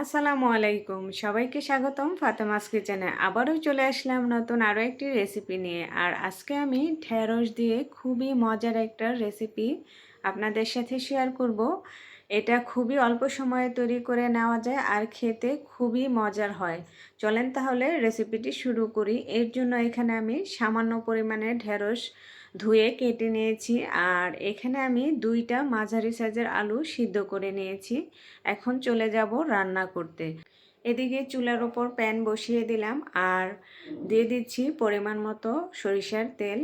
আসসালামু আলাইকুম, সবাইকে স্বাগতম ফাতেমাস কিচেনে। আবারও চলে আসলাম নতুন আরও একটি রেসিপি নিয়ে। আর আজকে আমি ঢেঁড়স দিয়ে খুবই মজার একটা রেসিপি আপনাদের সাথে শেয়ার করব। এটা খুবই অল্প সময়ে তৈরি করে নেওয়া যায় আর খেতে খুবই মজার হয়। চলেন তাহলে রেসিপিটি শুরু করি। এর জন্য এখানে আমি সামান্য পরিমাণে ঢেঁড়স ধুয়ে কেটে নিয়েছি, আর এখানে আমি 2টা মাঝারি সাইজের আলু সিদ্ধ করে নিয়েছি। এখন চলে যাব রান্না করতে। এদিকে চুলার ওপর প্যান বসিয়ে দিলাম আর দিয়ে দিচ্ছি পরিমাণ মতো সরিষার তেল।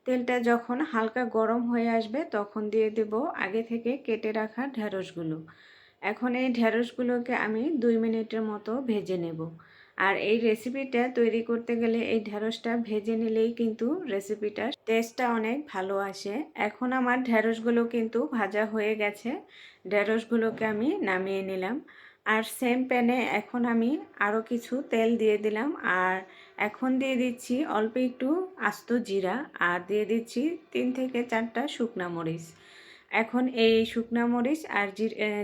তেলটা যখন হালকা গরম হয়ে আসবে তখন দিয়ে দেব আগে থেকে কেটে রাখা ঢেঁড়সগুলো। এখন এই ঢেঁড়সগুলোকে আমি 2 মিনিটের মতো ভেজে নেব। আর এই রেসিপিটা তৈরি করতে গেলে এই ঢেঁড়সটা ভেজে নিলেই কিন্তু রেসিপিটার টেস্টটা অনেক ভালো আসে। এখন আমার ঢেঁড়সগুলো কিন্তু ভাজা হয়ে গেছে। ঢেঁড়সগুলোকে আমি নামিয়ে নিলাম। আর সেম প্যানে এখন আমি আরও কিছু তেল দিয়ে দিলাম, আর এখন দিয়ে দিচ্ছি অল্প একটু আস্ত জিরা, আর দিয়ে দিচ্ছি 3 থেকে 4টা শুকনা মরিচ। এখন এই শুকনা মরিচ আর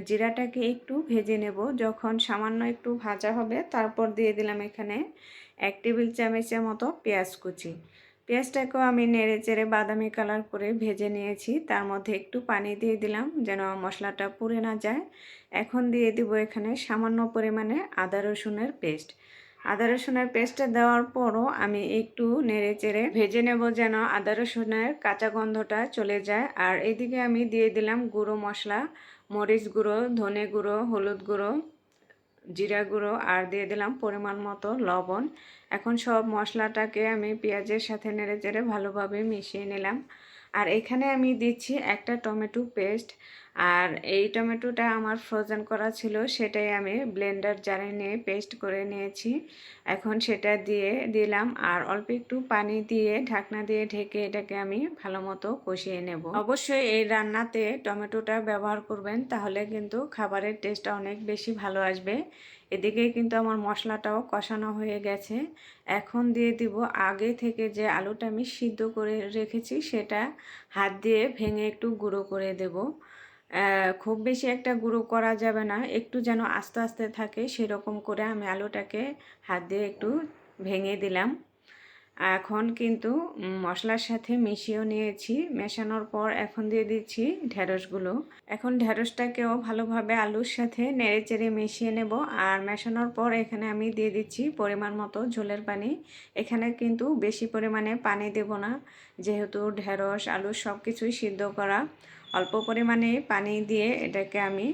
জিরাটাকে একটু ভেজে নেব। যখন সামান্য একটু ভাজা হবে তারপর দিয়ে দিলাম এখানে 1 টেবিল চামচের মতো পেঁয়াজ কুচি। পেঁয়াজটাকেও আমি নেড়ে চেড়ে বাদামি কালার করে ভেজে নিয়েছি। তার মধ্যে একটু পানি দিয়ে দিলাম যেন মশলাটা পুড়ে না যায়। এখন দিয়ে দিব এখানে সামান্য পরিমাণে আদা রসুনের পেস্ট। আদা রসুনের পেস্টটা দেওয়ার পরও আমি একটু নেড়ে চেড়ে ভেজে নেব যেন আদা রসুনের কাঁচা গন্ধটা চলে যায়। আর এদিকে আমি দিয়ে দিলাম গুঁড়ো মশলা, মরিচ গুঁড়ো, ধনে গুঁড়ো, হলুদ গুঁড়ো, জিরা গুঁড়ো, আর দিয়ে দিলাম পরিমাণ মতো লবণ। এখন সব মশলাটাকে আমি পেঁয়াজের সাথে নেড়ে চেড়ে ভালোভাবে মিশিয়ে নিলাম। আর এখানে আমি দিচ্ছি একটা টমেটো পেস্ট। আর এই টমেটোটা আমার ফ্রোজেন করা ছিল, সেটাই আমি ব্লেন্ডার জারে নিয়ে পেস্ট করে নিয়েছি। এখন সেটা দিয়ে দিলাম আর অল্প একটু পানি দিয়ে ঢাকনা দিয়ে ঢেকে এটাকে আমি ভালো মতো কষিয়ে নেব। অবশ্যই এই রান্নাতে টমেটোটা ব্যবহার করবেন, তাহলে কিন্তু খাবারের টেস্টটা অনেক বেশি ভালো আসবে। এদিকে কিন্তু আমার মশলাটাও কষানো হয়ে গেছে। এখন দিয়ে দিব আগে থেকে যে আলুটা আমি সিদ্ধ করে রেখেছি সেটা হাত দিয়ে ভেঙে একটু গুঁড়ো করে দেব। খুব বেশি একটা গুঁড়ো করা যাবে না, একটু যেন আস্তে আস্তে থাকে সেরকম করে আমি আলুটাকে হাত দিয়ে একটু ভেঙে দিলাম। এখন কিন্তু মশলার সাথে মিশিয়েও নিয়েছি। মেশানোর পর এখন দিয়ে দিচ্ছি ঢেঁড়সগুলো। এখন ঢেঁড়সটাকেও ভালোভাবে আলুর সাথে নেড়ে চেড়ে মিশিয়ে নেব। আর মেশানোর পর এখানে আমি দিয়ে দিচ্ছি পরিমাণ মতো ঝোলের পানি। এখানে কিন্তু বেশি পরিমাণে পানি দেব না, যেহেতু ঢেঁড়স আলু সব কিছুই সিদ্ধ করা। অল্প পরিমাণে পানি দিয়ে এটাকে আমি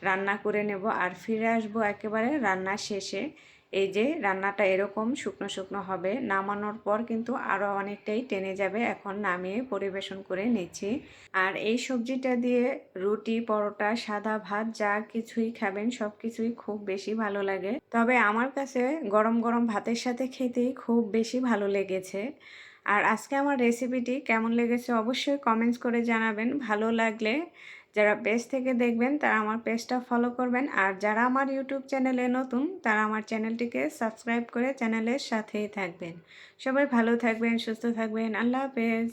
রান্না করে নেব। আর ফিরে আসবো একেবারে রান্নার শেষে। এই যে রান্নাটা এরকম শুকনো শুকনো হবে, নামানোর পর কিন্তু আরও অনেকটাই টেনে যাবে। এখন নামিয়ে পরিবেশন করে নিচ্ছি। আর এই সবজিটা দিয়ে রুটি, পরোটা, সাদা ভাত যা কিছুই খাবেন সব কিছুই খুব বেশি ভালো লাগে। তবে আমার কাছে গরম গরম ভাতের সাথে খেতেই খুব বেশি ভালো লেগেছে। আর আজকে আমার রেসিপিটি কেমন লেগেছে অবশ্যই কমেন্টস করে জানাবেন। ভালো লাগলে যারা পেজ থেকে দেখবেন তারা আমার পেজটা ফলো করবেন, আর যারা আমার ইউটিউব চ্যানেলে নতুন তারা আমার চ্যানেলটিকে সাবস্ক্রাইব করে চ্যানেলের সাথেই থাকবেন। সবাই ভালো থাকবেন, সুস্থ থাকবেন। আল্লাহ হাফেজ।